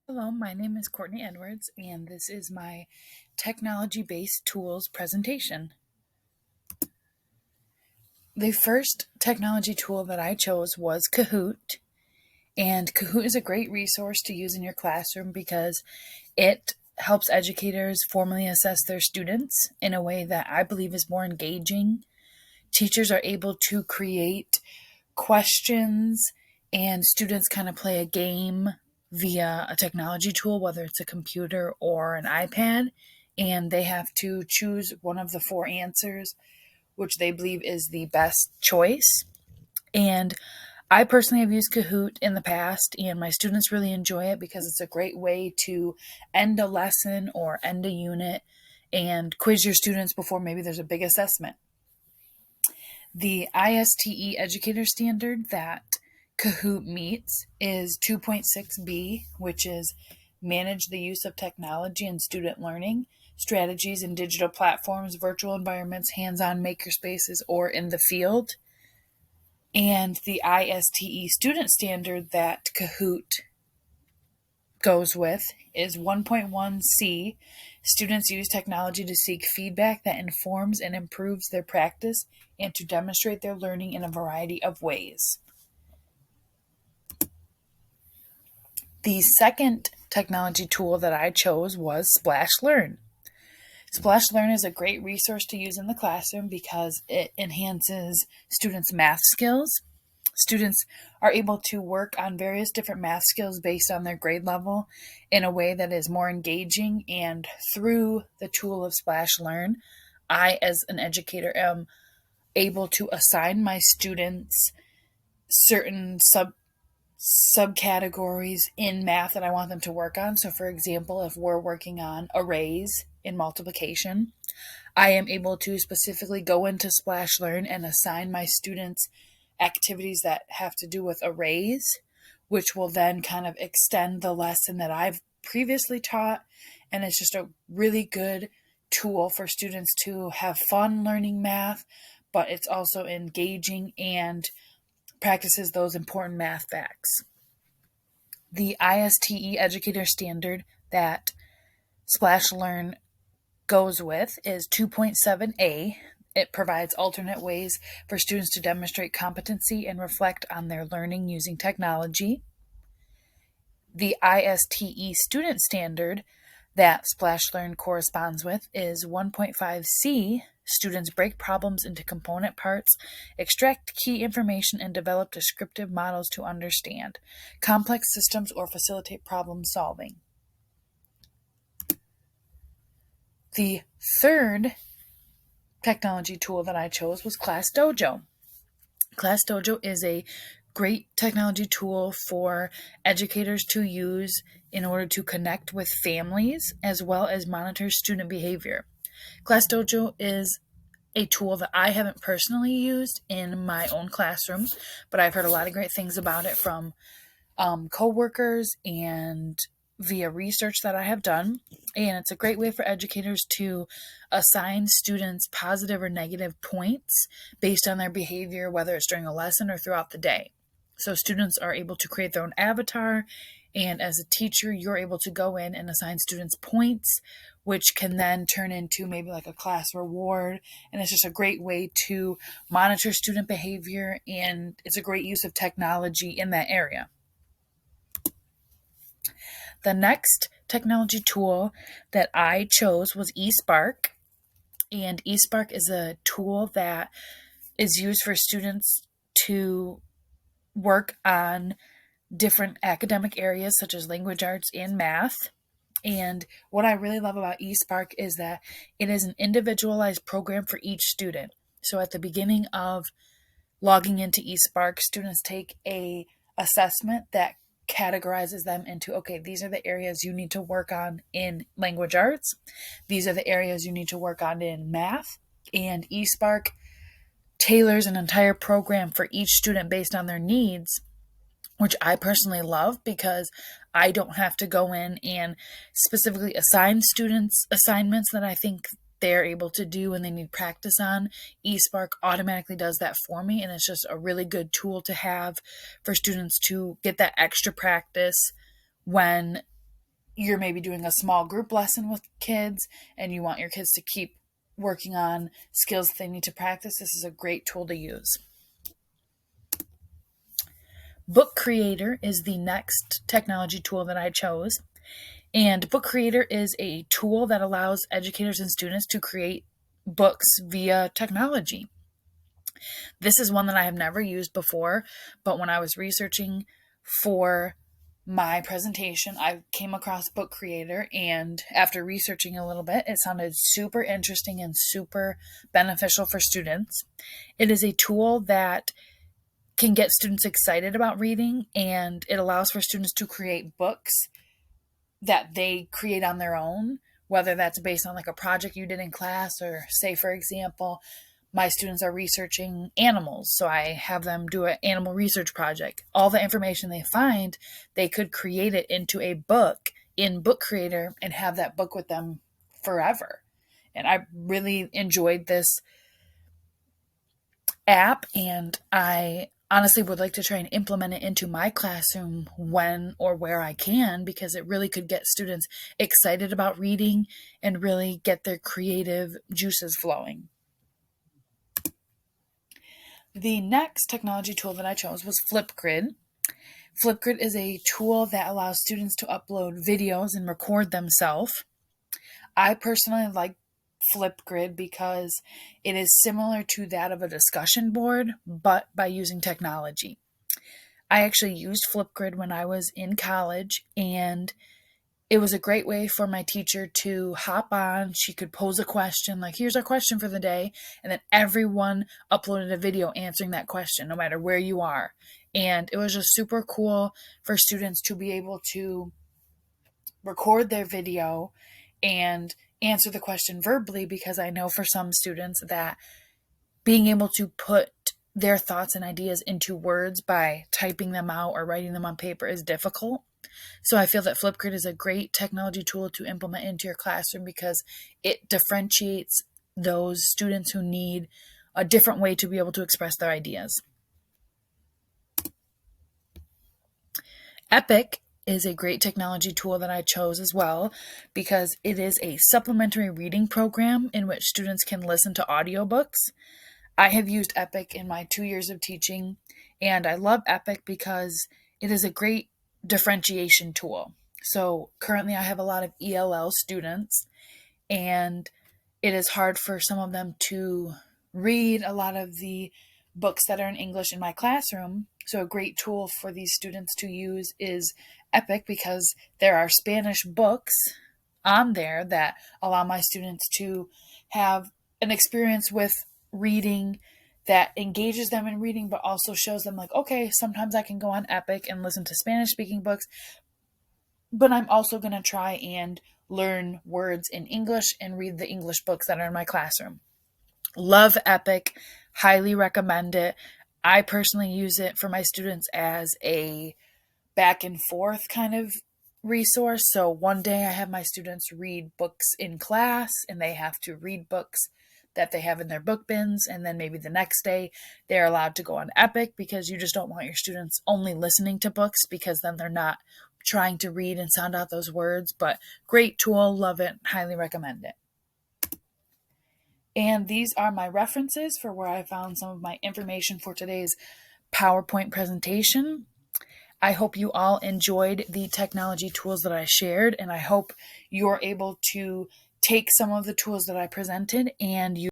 Hello, my name is Courtney Edwards, and this is my technology-based tools presentation. The first technology tool that I chose was Kahoot, and Kahoot is a great resource to use in your classroom because it helps educators formally assess their students in a way that I believe is more engaging. Teachers are able to create questions and students kind of play a game via a technology tool, whether it's a computer or an iPad, and they have to choose one of the four answers, which they believe is the best choice. And I personally have used Kahoot in the past, and my students really enjoy it because it's a great way to end a lesson or end a unit and quiz your students before maybe there's a big assessment. The ISTE educator standard that Kahoot meets is 2.6b, which is manage the use of technology in student learning, strategies in digital platforms, virtual environments, hands-on makerspaces, or in the field. And the ISTE student standard that Kahoot goes with is 1.1c. Students use technology to seek feedback that informs and improves their practice and to demonstrate their learning in a variety of ways. The second technology tool that I chose was SplashLearn. SplashLearn is a great resource to use in the classroom because it enhances students' math skills. Students are able to work on various different math skills based on their grade level in a way that is more engaging. And through the tool of SplashLearn, I, as an educator, am able to assign my students certain subcategories in math that I want them to work on. So, for example, if we're working on arrays in multiplication, I am able to specifically go into SplashLearn and assign my students activities that have to do with arrays, which will then kind of extend the lesson that I've previously taught. And it's just a really good tool for students to have fun learning math, but it's also engaging and practices those important math facts. The ISTE educator standard that SplashLearn goes with is 2.7a. It provides alternate ways for students to demonstrate competency and reflect on their learning using technology. The ISTE student standard that SplashLearn corresponds with is 1.5c. Students break problems into component parts, extract key information, and develop descriptive models to understand complex systems or facilitate problem solving. The third technology tool that I chose was ClassDojo. ClassDojo is a great technology tool for educators to use in order to connect with families as well as monitor student behavior. ClassDojo is a tool that I haven't personally used in my own classroom, but I've heard a lot of great things about it from coworkers and via research that I have done. And it's a great way for educators to assign students positive or negative points based on their behavior, whether it's during a lesson or throughout the day. So students are able to create their own avatar. And as a teacher, you're able to go in and assign students points, which can then turn into maybe like a class reward. And it's just a great way to monitor student behavior. And it's a great use of technology in that area. The next technology tool that I chose was eSpark. And eSpark is a tool that is used for students to work on different academic areas such as language arts and math. And what I really love about eSpark is that it is an individualized program for each student. So at the beginning of logging into eSpark, students take a assessment that categorizes them into, okay, these are the areas you need to work on in language arts. These are the areas you need to work on in math. And eSpark tailors an entire program for each student based on their needs, which I personally love because I don't have to go in and specifically assign students assignments that I think they're able to do and they need practice on. eSpark automatically does that for me, and it's just a really good tool to have for students to get that extra practice when you're maybe doing a small group lesson with kids and you want your kids to keep working on skills that they need to practice, this is a great tool to use. Book Creator is the next technology tool that I chose. And Book Creator is a tool that allows educators and students to create books via technology. This is one that I have never used before, but when I was researching for my presentation, I came across Book Creator, and after researching a little bit, it sounded super interesting and super beneficial for students. It is a tool that can get students excited about reading, and it allows for students to create books that they create on their own, whether that's based on like a project you did in class, or say, for example, my students are researching animals, so I have them do an animal research project. All the information they find, they could create it into a book in Book Creator and have that book with them forever. And I really enjoyed this app, and I honestly would like to try and implement it into my classroom when or where I can, because it really could get students excited about reading and really get their creative juices flowing. The next technology tool that I chose was Flipgrid. Flipgrid is a tool that allows students to upload videos and record themselves. I personally like Flipgrid because it is similar to that of a discussion board, but by using technology. I actually used Flipgrid when I was in college, and it was a great way for my teacher to hop on. She could pose a question, like, here's our question for the day, and then everyone uploaded a video answering that question, no matter where you are. And it was just super cool for students to be able to record their video and answer the question verbally, because I know for some students that being able to put their thoughts and ideas into words by typing them out or writing them on paper is difficult. So I feel that Flipgrid is a great technology tool to implement into your classroom, because it differentiates those students who need a different way to be able to express their ideas. Epic is a great technology tool that I chose as well, because it is a supplementary reading program in which students can listen to audiobooks. I have used Epic in my 2 years of teaching, and I love Epic because it is a great differentiation tool. So currently I have a lot of ELL students, and it is hard for some of them to read a lot of the books that are in English in my classroom. So a great tool for these students to use is Epic, because there are Spanish books on there that allow my students to have an experience with reading that engages them in reading, but also shows them, like, okay, sometimes I can go on Epic and listen to Spanish speaking books, but I'm also going to try and learn words in English and read the English books that are in my classroom. Love Epic, highly recommend it. I personally use it for my students as a back and forth kind of resource. So one day I have my students read books in class, and they have to read books that they have in their book bins, and then maybe the next day they're allowed to go on Epic, because you just don't want your students only listening to books, because then they're not trying to read and sound out those words. But great tool, love it, highly recommend it. And these are my references for where I found some of my information for today's PowerPoint presentation. I hope you all enjoyed the technology tools that I shared, and I hope you're able to take some of the tools that I presented and use